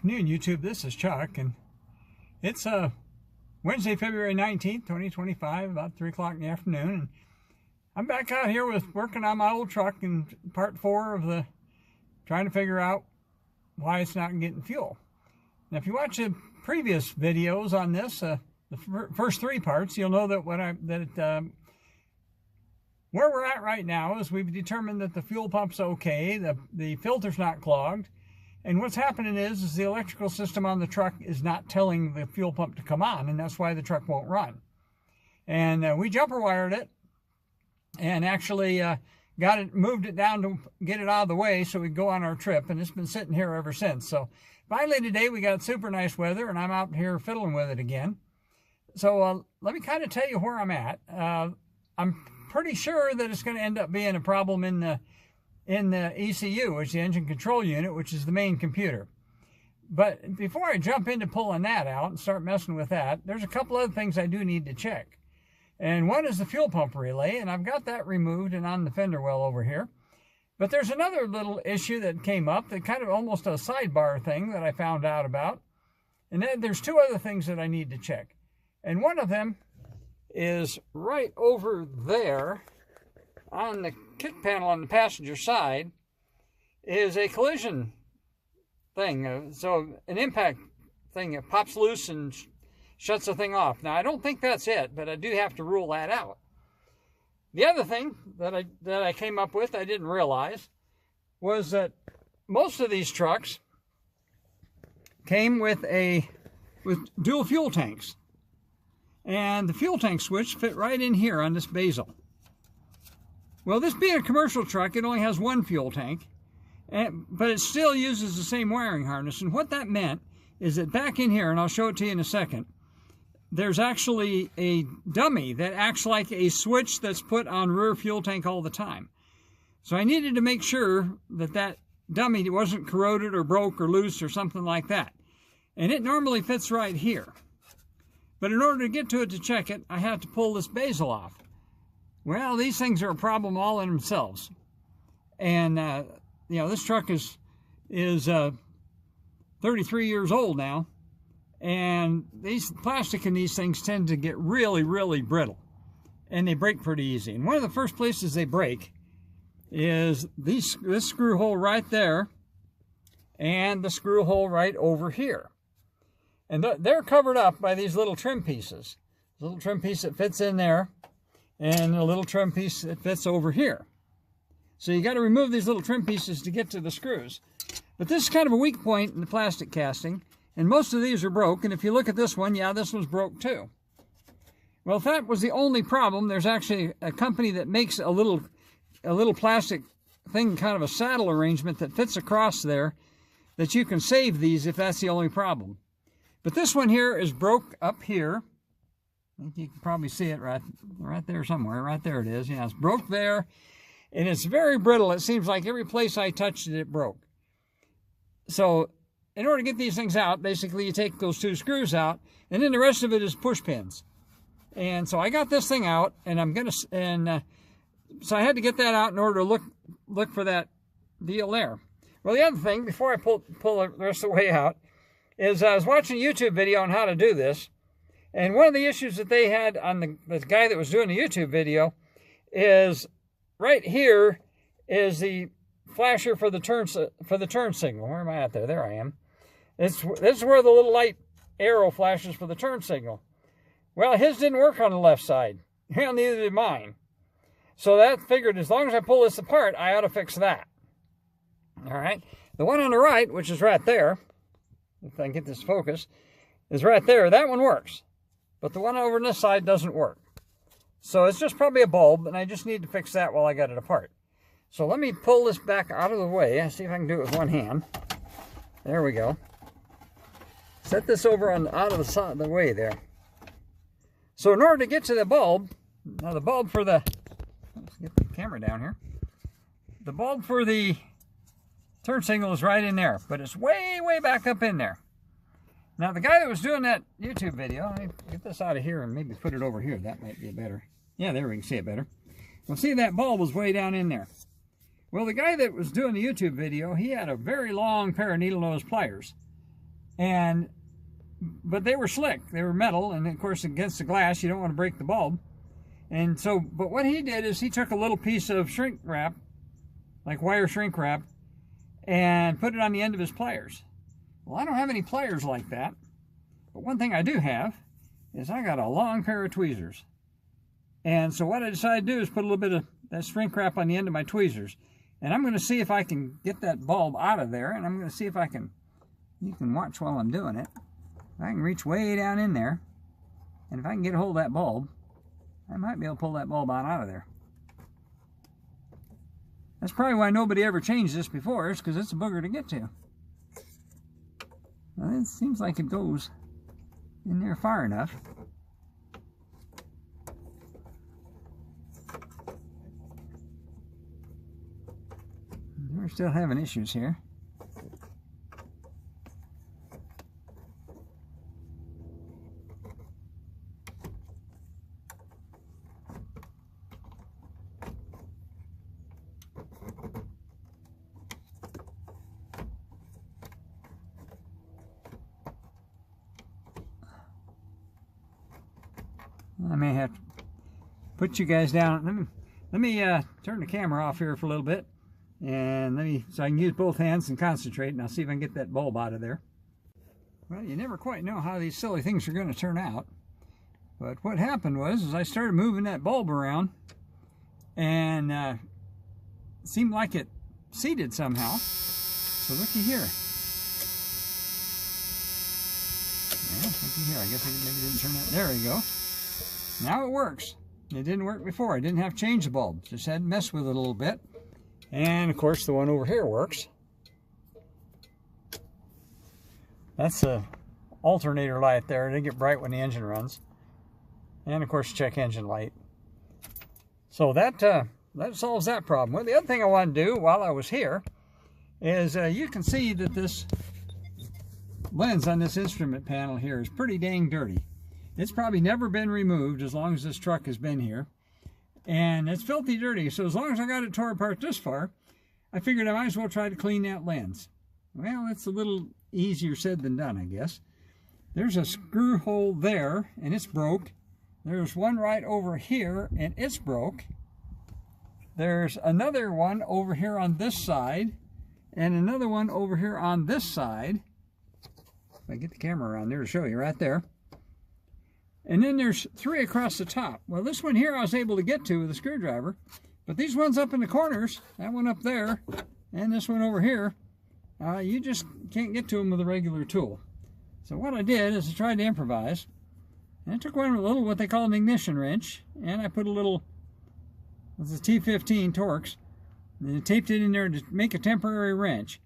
afternoon, YouTube. This is Chuck, and it's Wednesday, February 19th, 2025, about 3 o'clock in the afternoon. And I'm back out here working on my old truck in part 4 of trying to figure out why it's not getting fuel. Now, if you watch the previous videos on this, the first 3 parts, you'll know that where we're at right now is we've determined that the fuel pump's okay, the filter's not clogged, and what's happening is the electrical system on the truck is not telling the fuel pump to come on, and that's why the truck won't run. And we jumper wired it and actually moved it down to get it out of the way so we could go on our trip, and it's been sitting here ever since. So finally today we got super nice weather, and I'm out here fiddling with it again. So let me kind of tell you where I'm at. I'm pretty sure that it's going to end up being a problem in the ECU, which is the engine control unit, which is the main computer. But before I jump into pulling that out and start messing with that, there's a couple other things I do need to check. And one is the fuel pump relay, and I've got that removed and on the fender well over here. But there's another little issue that came up, that kind of almost a sidebar thing that I found out about. And then there's 2 other things that I need to check. And one of them is right over there on the kick panel on the passenger side is a collision thing. So an impact thing that pops loose and shuts the thing off. Now, I don't think that's it, but I do have to rule that out. The other thing that I came up with, I didn't realize, was that most of these trucks came with dual fuel tanks. And the fuel tank switch fit right in here on this bezel. Well, this being a commercial truck, it only has 1 fuel tank, but it still uses the same wiring harness. And what that meant is that back in here, and I'll show it to you in a second, there's actually a dummy that acts like a switch that's put on rear fuel tank all the time. So I needed to make sure that that dummy wasn't corroded or broke or loose or something like that. And it normally fits right here. But in order to get to it to check it, I have to pull this bezel off. Well, these things are a problem all in themselves. And, this truck is 33 years old now. And these plastic in these things tend to get really, really brittle. And they break pretty easy. And one of the first places they break is this screw hole right there and the screw hole right over here. And they're covered up by these little trim pieces. A little trim piece that fits in there, and a little trim piece that fits over here. So you got to remove these little trim pieces to get to the screws. But this is kind of a weak point in the plastic casting, and most of these are broke. And if you look at this one, yeah, this one's broke too. Well, if that was the only problem, there's actually a company that makes a little plastic thing, kind of a saddle arrangement that fits across there, that you can save these if that's the only problem. But this one here is broke up here. I think you can probably see it right there somewhere. Right there it is. Yeah, it's broke there. And it's very brittle. It seems like every place I touched it, it broke. So in order to get these things out, basically you take those 2 screws out, and then the rest of it is push pins. And so I got this thing out, and so I had to get that out in order to look for that deal there. Well, the other thing, before I pull the rest of the way out, is I was watching a YouTube video on how to do this, and one of the issues that they had on the guy that was doing the YouTube video is right here is the flasher for the turn signal. Where am I at there? There I am. This is where the little light arrow flashes for the turn signal. Well, his didn't work on the left side. Well, neither did mine. So that figured as long as I pull this apart, I ought to fix that. All right. The one on the right, which is right there, if I can get this focus, is right there. That one works. But the one over on this side doesn't work. So it's just probably a bulb, and I just need to fix that while I got it apart. So let me pull this back out of the way. See if I can do it with one hand. There we go. Set this over out of the side of the way there. So in order to get to the bulb, now the bulb for let's get the camera down here. The bulb for the turn signal is right in there, but it's way, way back up in there. Now, the guy that was doing that YouTube video, let me get this out of here and maybe put it over here. That might be better. Yeah, there we can see it better. Well, see, that bulb was way down in there. Well, the guy that was doing the YouTube video, he had a very long pair of needle nose pliers. But they were slick. They were metal, and of course against the glass, you don't want to break the bulb. And so, but what he did is he took a little piece of shrink wrap, like wire shrink wrap, and put it on the end of his pliers. Well, I don't have any pliers like that, but one thing I do have is I got a long pair of tweezers. And so what I decided to do is put a little bit of that shrink wrap on the end of my tweezers. And I'm going to see if I can get that bulb out of there, and I'm going to see if I can, you can watch while I'm doing it. I can reach way down in there, and if I can get a hold of that bulb, I might be able to pull that bulb out of there. That's probably why nobody ever changed this before, is because it's a booger to get to. Well, it seems like it goes in there far enough. We're still having issues here. I may have to put you guys down. Let me turn the camera off here for a little bit, and so I can use both hands and concentrate, and I'll see if I can get that bulb out of there. Well, you never quite know how these silly things are going to turn out. But what happened was I started moving that bulb around, and it seemed like it seated somehow. So looky here. Yeah, looky here. I guess I maybe didn't turn that. There we go. Now it works. It didn't work before. I didn't have to change the bulb. Just had to mess with it a little bit. And of course the one over here works. That's the alternator light there. They get bright when the engine runs. And of course check engine light. So that solves that problem. Well, the other thing I wanted to do while I was here is you can see that this lens on this instrument panel here is pretty dang dirty. It's probably never been removed as long as this truck has been here. And it's filthy dirty. So as long as I got it tore apart this far, I figured I might as well try to clean that lens. Well, it's a little easier said than done, I guess. There's a screw hole there, and it's broke. There's one right over here, and it's broke. There's another one over here on this side, and another one over here on this side. If I get the camera around there to show you, right there. And then there's three across the top. Well, this one here I was able to get to with a screwdriver, but these ones up in the corners, that one up there, and this one over here, you just can't get to them with a regular tool. So what I did is I tried to improvise, and I took one with a little, what they call an ignition wrench, and I put a little, it's a T15 Torx, and I taped it in there to make a temporary wrench.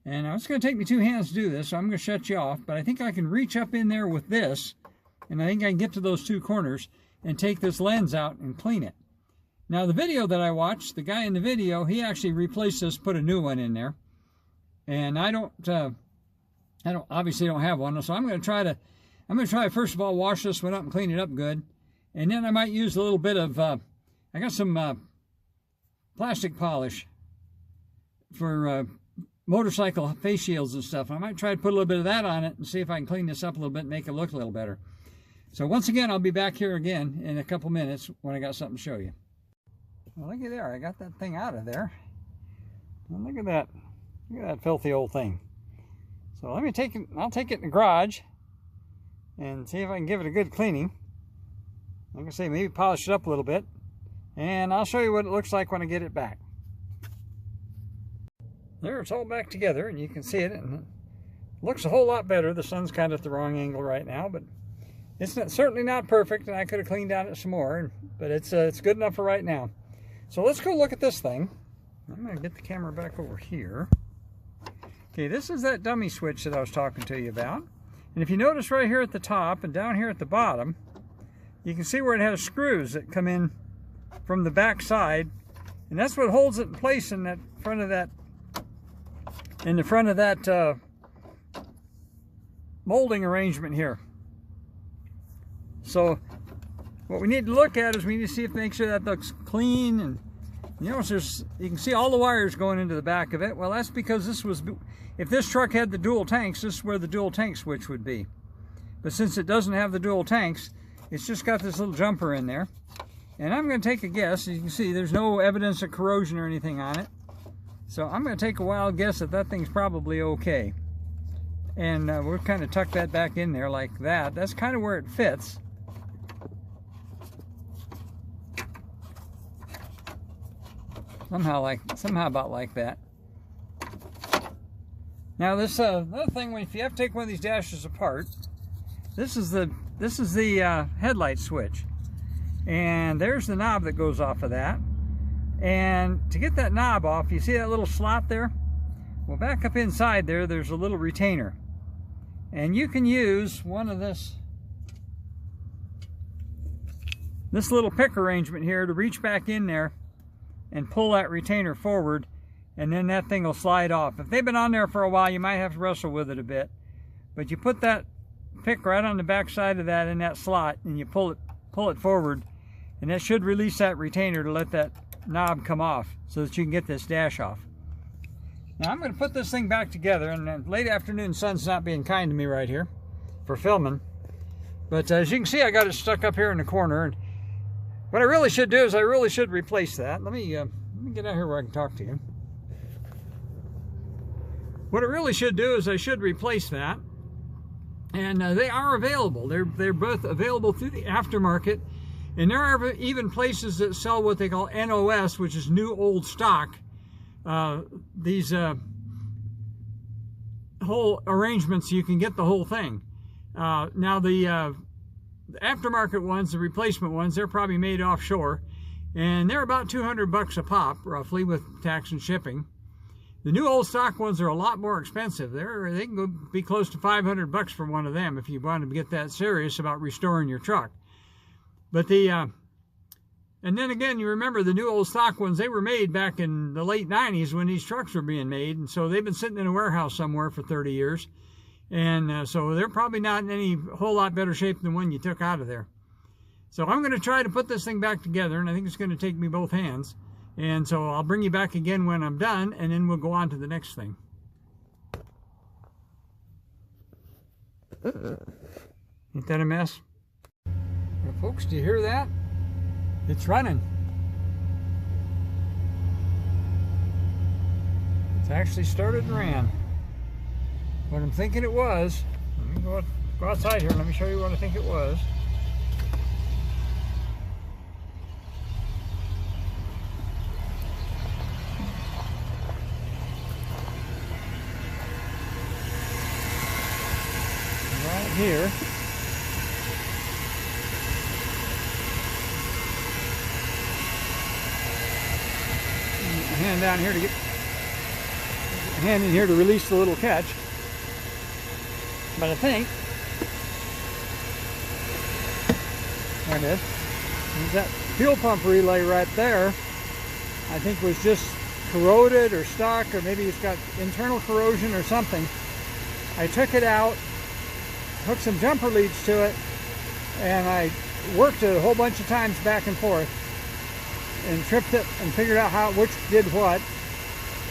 And now it's going to take me two hands to do this, so I'm going to shut you off, but I think I can reach up in there with this, and I think I can get to those two corners and take this lens out and clean it. Now the video that I watched, the guy in the video, he actually replaced this, put a new one in there. And I obviously don't have one, so I'm going to try first of all wash this one up and clean it up good. And then I might use a little bit of, I got some plastic polish for motorcycle face shields and stuff. I might try to put a little bit of that on it and see if I can clean this up a little bit and make it look a little better. So once again, I'll be back here again in a couple minutes when I got something to show you. Well, looky there. I got that thing out of there. Well, look at that. Look at that filthy old thing. So let me take it. I'll take it in the garage and see if I can give it a good cleaning. Like I say, maybe polish it up a little bit. And I'll show you what it looks like when I get it back. There, it's all back together, and you can see it. And it looks a whole lot better. The sun's kind of at the wrong angle right now, but it's certainly not perfect, and I could have cleaned on it some more, but it's good enough for right now. So let's go look at this thing. I'm going to get the camera back over here. Okay, this is that dummy switch that I was talking to you about. And if you notice right here at the top and down here at the bottom, you can see where it has screws that come in from the back side, and that's what holds it in place in that front of that, in the front of that molding arrangement here. So what we need to look at is we need to see if make sure that looks clean and You notice you can see all the wires going into the back of it. Well, that's because if this truck had the dual tanks, this is where the dual tank switch would be. But since it doesn't have the dual tanks, it's just got this little jumper in there. And I'm going to take a guess. You can see there's no evidence of corrosion or anything on it. So I'm going to take a wild guess that thing's probably okay. And we'll kind of tuck that back in there like that. That's kind of where it fits. Somehow about like that. Now this another thing, if you have to take one of these dashes apart, this is the headlight switch, and there's the knob that goes off of that. And to get that knob off, you see that little slot there? Well, back up inside there's a little retainer, and you can use one of this little pick arrangement here to reach back in there and pull that retainer forward, and then that thing will slide off. If they've been on there for a while, you might have to wrestle with it a bit. But you put that pick right on the back side of that in that slot, and you pull it forward, and that should release that retainer to let that knob come off so that you can get this dash off. Now I'm going to put this thing back together, and the late afternoon sun's not being kind to me right here for filming. But as you can see, I got it stuck up here in the corner. And what I really should do is I really should replace that. Let me get out here where I can talk to you. What I really should do is I should replace that. And they are available. They're both available through the aftermarket. And there are even places that sell what they call NOS, which is new old stock. These whole arrangements, you can get the whole thing. Now the aftermarket ones, the replacement ones, they're probably made offshore, and they're about $200 a pop, roughly, with tax and shipping. The new old stock ones are a lot more expensive. They can go be close to $500 for one of them if you want to get that serious about restoring your truck. But and then again, you remember the new old stock ones, they were made back in the late 90s when these trucks were being made, and so they've been sitting in a warehouse somewhere for 30 years. And so they're probably not in any whole lot better shape than one you took out of there. So I'm going to try to put this thing back together, and I think it's going to take me both hands. And so I'll bring you back again when I'm done, and then we'll go on to the next thing. Ain't that a mess? Well, folks, do you hear that? It's running. It's actually started and ran. What I'm thinking it was, let me go outside here and let me show you what I think it was. Right here. Hand down here to get hand in here to release the little catch. But I think there it is. There's that fuel pump relay right there. I think was just corroded or stuck, or maybe it's got internal corrosion or something. I took it out, hooked some jumper leads to it, and I worked it a whole bunch of times back and forth, and tripped it and figured out which did what,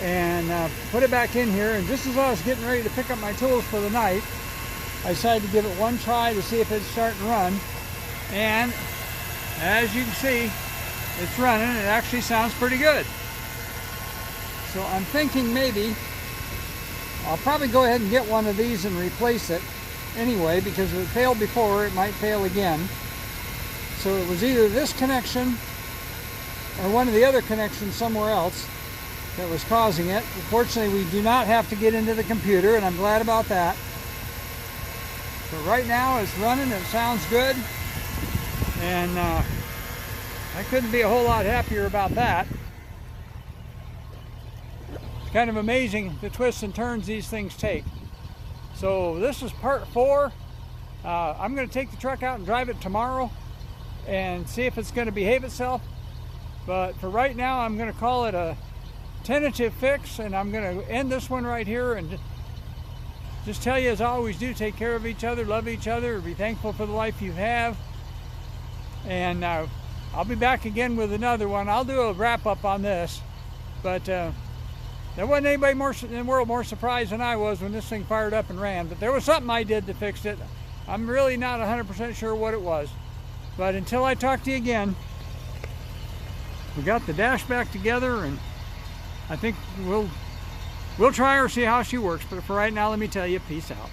and put it back in here. And just as I was getting ready to pick up my tools for the night, I decided to give it one try to see if it's starting to run. And as you can see, it's running. It actually sounds pretty good. So I'm thinking maybe I'll probably go ahead and get one of these and replace it anyway, because if it failed before, it might fail again. So it was either this connection or one of the other connections somewhere else that was causing it. Fortunately, we do not have to get into the computer, and I'm glad about that. But right now it's running, it sounds good, and I couldn't be a whole lot happier about that. It's kind of amazing the twists and turns these things take. So this is part 4. I'm going to take the truck out and drive it tomorrow and see if it's going to behave itself. But for right now, I'm going to call it a tentative fix, and I'm going to end this one right here and just tell you, as I always do, take care of each other, love each other, be thankful for the life you have. And I'll be back again with another one. I'll do a wrap-up on this, but there wasn't anybody more in the world more surprised than I was when this thing fired up and ran. But there was something I did that fixed it. I'm really not 100% sure what it was. But until I talk to you again, we got the dash back together, and I think we'll try her, see how she works. But for right now, let me tell you, peace out.